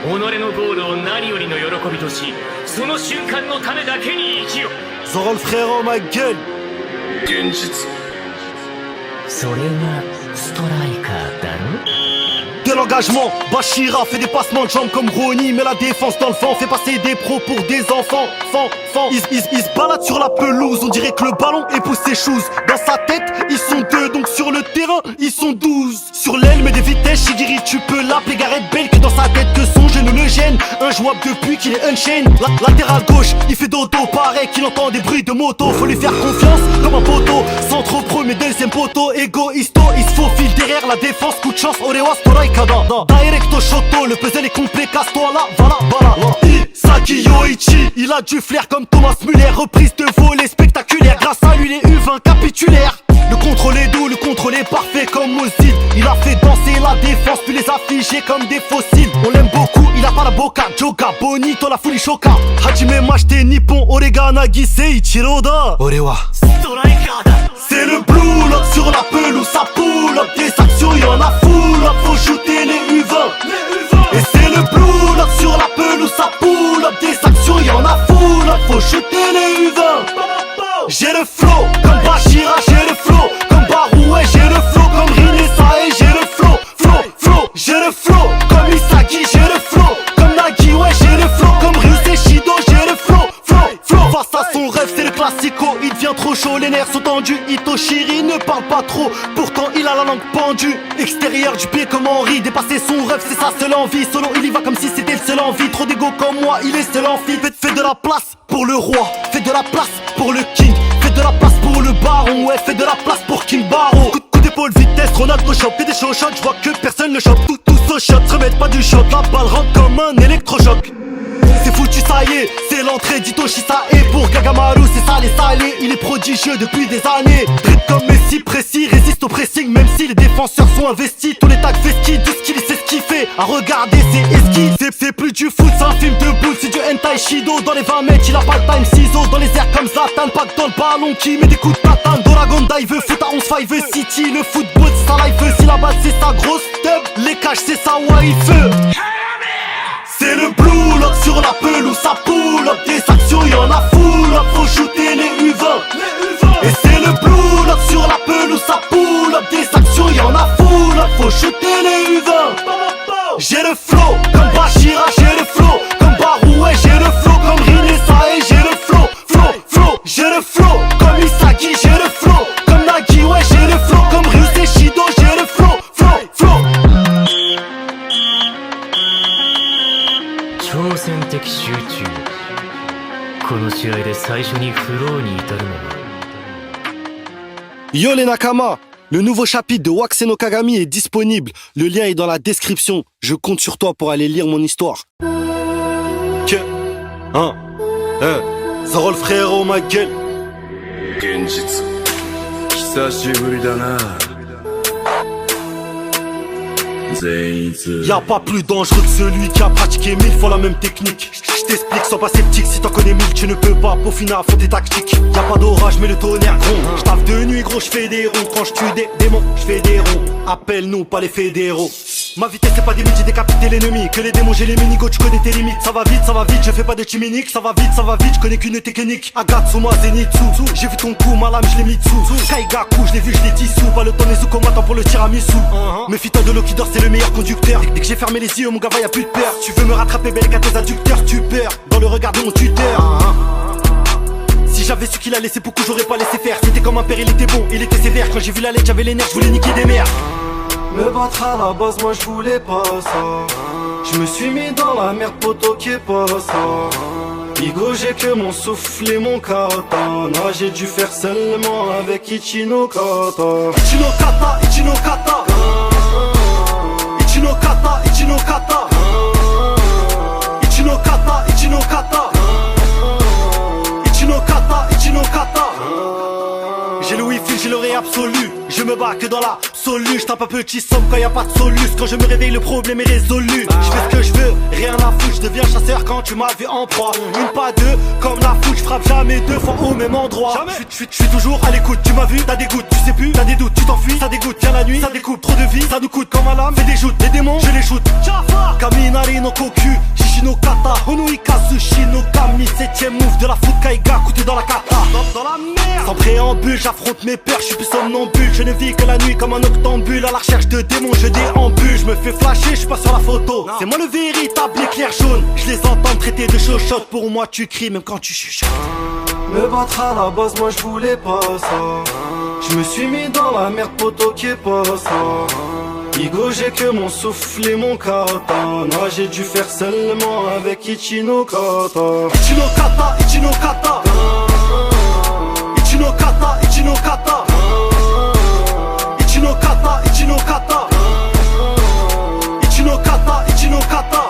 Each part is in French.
己のゴールを何よりの喜びとし、その瞬間のためだけに生きよ。Zorro le frérot, ma gueule. 現実。それがストライカーだろ。De l'engagement, Bachira fait des passements de jambes comme Ronnie, met la défense dans le vent, fait passer des pros pour des enfants. Ils se baladent sur la pelouse, on dirait que le ballon épouse ses choses. Dans sa tête, ils sont deux, donc sur le terrain, ils sont 12. Sur l'aile, mais des vitesses, Shigiri, tu peux l'appeler Gareth Bale, que dans sa tête, que son genou le gêne. Injouable depuis qu'il est unchained. Latéral gauche, il fait dodo, pareil qu'il entend des bruits de moto. Faut lui faire confiance comme un poteau. Centre premier, deuxième poteau, égoïsto, il se faufile derrière la défense. Coup de chance, Orewa, Storaika. Directo Shoto, le puzzle est complet, casse-toi là, voilà. Isaki Yoichi, il a du flair comme Thomas Muller. Reprise de volée spectaculaire, grâce à lui les U20 capitulaires. Le contrôle est doux, le contrôle est parfait comme Mozil. Il a fait danser la défense, puis les afficher comme des fossiles. On l'aime beaucoup, il a pas la boca, Joga, Bonito, la folie choca. Hajime Mashite, Nippon, Orega, Nagise, Ichiroda. Orewa c'est le blue lock sur la pelouse, ça pull up. Des actions, y'en a full up, faut shooter les U20. Et c'est le blue lock sur la pelouse, ça pull up. Des actions, y'en a full up, faut shooter les U20. J'ai le flow, comme Bachira, j'ai le flow. Comme Baroué, j'ai le flow. Comme Rinesa, et j'ai le flow. J'ai le flow, comme Isagi, j'ai le flow. Comme Nagi, ouais, j'ai le flow. Comme Ryusei Shido, j'ai le flow. Face à son rêve, c'est le classico. Il devient trop chaud, les nerfs sont tendus. Itoshiri ne parle pas trop, pourtant il a la langue pendue. Extérieur du pied comme Henri, dépasser son rêve, c'est sa seule envie. Solo, il y va comme si c'était le seul envie. Trop d'égo comme moi, il est seul en fille. Fais de la place pour le roi, fais de la place pour le king. Fais de la place pour le baron, ouais, fais de la place pour King Barrow. Coup d'épaule, vitesse, Ronaldo shop. Fais des show shots, je vois que personne le chope. Tous au shot, se remettent pas du shot. La balle rentre comme un électrochoc. C'est foutu, ça y est, c'est l'entrée d'Itoshi Sae. Pour Gagamaru, c'est salé, salé. Il est prodigieux depuis des années. Drip comme Messi, précis, résiste au pressing. Même si les défenseurs sont investis. Tous les tags fesquis, du skill, c'est ce qu'il fait. À regarder, c'est esquive. C'est plus du foot, c'est un film de boule. C'est du hentai Shido. Dans les 20 mètres, il a pas le time. Ciseaux dans les airs comme Zlatan. Pack dans le ballon qui met des coups de patane. Doragon dive, foot à 11-5 City. Le football, c'est sa life. Si la balle, c'est sa grosse tub. Les caches, c'est sa wife. C'est le blue lock sur la pelouse, ça pull up. Des actions, y'en a full up, faut shooter les U20. Et c'est le blue lock sur la pelouse, ça pull up. Des actions, y'en a full up, faut shooter les U20. J'ai le flow, comme Bachira, j'ai le flow. Comme Baroué, j'ai le flow. Comme Rinesa, et j'ai le flow. J'ai le flow, comme Isagi, j'ai le flow. Comme Nagi, ouais, j'ai le flow. Comme Ryusei Shido, j'ai le flow. 挑戦的集中。この試合で最初にフローに至るのは。Yo les Nakama, le nouveau chapitre de Wax no Kagami est disponible. Le lien est dans la description. Je compte sur toi pour aller lire mon histoire. Zorro le frérot, ma gueule. 現実。久しぶりだな。Y'a pas plus dangereux que celui qui a pratiqué 1000 fois la même technique. Je t'explique, sois pas sceptique, si t'en connais 1000 tu ne peux pas peaufiner à fond tes tactiques. Y'a pas d'orage mais le tonnerre gronde. J'tape de nuit gros, j'fais des ronds. Quand j'tue des démons, j'fais des ronds. Appelle-nous pas les fédéraux. Ma vitesse c'est pas des mythes, j'ai décapité l'ennemi. Que les démons j'ai les minigo, tu connais tes limites. Ça va vite, je fais pas de chiminique. Ça va vite, je connais qu'une technique. Agatsuma Zenitsu, j'ai vu ton coup, ma lame je l'ai mis dessous. Kaigaku, je l'ai vu, je l'ai dissous. Pas le temps des combattants pour le tiramisu. Méfie-toi de l'Okidor, c'est le meilleur conducteur. Dès que j'ai fermé les yeux, mon gars, y'a plus de peur. Tu veux me rattraper, bel qu'à tes adducteurs, tu perds dans le regard de mon tuteur. Si j'avais su qu'il allait, c'est beaucoup, j'aurais pas laissé faire. C'était comme un père, il était bon, il était sévère. Quand j'ai vu la lettre, j'avais les nerfs, je voulais niquer des mères. Me battre à la base, moi je voulais pas ça. Je me suis mis dans la merde, poto qui est pas ça. Bigo, j'ai que mon souffle et mon katana. J'ai dû faire seulement avec Ichino Kata. Ichino Kata, Ichino Kata. Ichino Kata, Ichino Kata. Ichino Kata, Ichino Kata. Ichino Kata, Ichino Kata. J'ai le wifi, j'ai l'oreille absolue. Je me bats que dans la solu. J'tape un petit somme quand y'a pas de solus. Quand je me réveille le problème est résolu. Je fais ce que je veux, rien à foutre. Je deviens chasseur quand tu m'as vu en proie. Une pas deux, comme la foot. Je frappe jamais deux fois au même endroit. Je suis toujours à l'écoute, tu m'as vu, t'as des gouttes. Tu sais plus, t'as des doutes, tu t'enfuis. Ça dégoûte, viens la nuit, ça découpe. Trop de vie, ça nous coûte comme un lame. Fais des joutes, les démons, je les shoot. Minari no Koku, Shishi no Kata, Hono Ikazu, Shinokami, 7ème move de la Fukai Gaku, t'es dans la kata. Dans la merde. Sans préambule, j'affronte mes peurs, je suis plus somnambule. Je ne vis que la nuit comme un octambule. À la recherche de démons, je déambule. Je me fais flasher, je suis pas sur la photo. C'est moi le véritable éclair jaune. Je les entends me traiter de chochotte. Pour moi, tu cries même quand tu chuchotes. Me battre à la base, moi je voulais pas ça. Je me suis mis dans la merde, poto qui est pas ça. Igo, j'ai que mon souffle et mon katana. J'ai dû faire seulement avec Ichino Kata. Ichino Kata, Ichino Kata. Ichino Kata, Ichino Kata. Ichino Kata, Ichino Kata. Ichino Kata, Ichino Kata.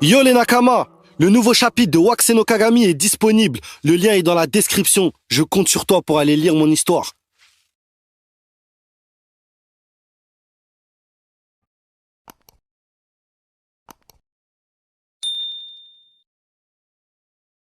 Yo les Nakama, le nouveau chapitre de Waxeno Kagami est disponible. Le lien est dans la description. Je compte sur toi pour aller lire mon histoire.